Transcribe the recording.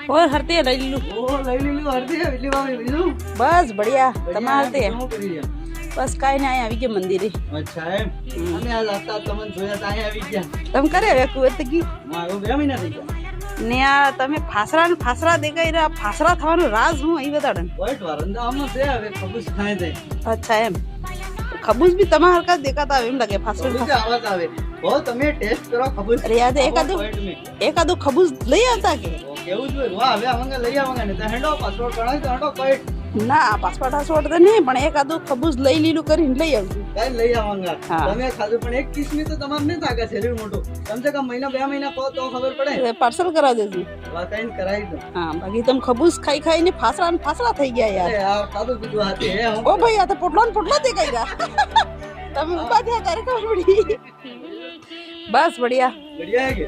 और हरते लई लीलू बस बढ़िया तमा हरते बस काई ने आया આવી ગયા મંદિરે अच्छा है અમે આજ આતા તમને જોયા તા અહીં આવી ગયા તમ કરે હવે કુવત કી મારો 2 મહિના થઈ ગયા ને આ તમે ફાસરા દેખાઈ રહ્યા ફાસરા થવાનો રાજ હું અહીં બતાડન પોઈન્ટ વારંદા આમ છે હવે ખબૂસ ખાય દે અચ્છા એમ ખબૂસ भी તમાર હરકા દેખાતા આવે એમ લાગે ફાસરા ખબૂસ આવાજ આવે હો તમે ટેસ્ટ કરો ખબૂસ અરે યાદ એકાદો ખબૂસ લઈ આવતા કે કેવું જોઈએ વાહ હવે આವಂಗ લઈ આವಂಗ ને તો હેડો પાસવર્ડ કણાય તો હેડો પોઈન્ટ ના પાસપોર્ટ હાસપોર્ટ તો નહીં પણ એકાદું ખબૂસ લઈ લીલું કરીને લઈ આવજો કઈ લઈ આવાંગ હા. તમે ખાધું પણ એક કિસ્મી તો તમારે નહીં થાકે શરીર મોટું કમ સે કમ મહિના 2 મહિના કહો તો ખબર પડે પાર્સલ કરાવી દેજો વાતાઈને કરાવી દો હા બાકી તમે ખબૂસ ખાઈ ખાઈને ફાસરા થઈ ગયા યાર અરે આ ખાધું પીધું હાથે હે હું ઓ ભાઈ આ તો પોટલો દેખાઈ રહ્યા તમે ઉભા થયા ત્યારે ખબર પડી બસ બઢિયા बढ़िया है के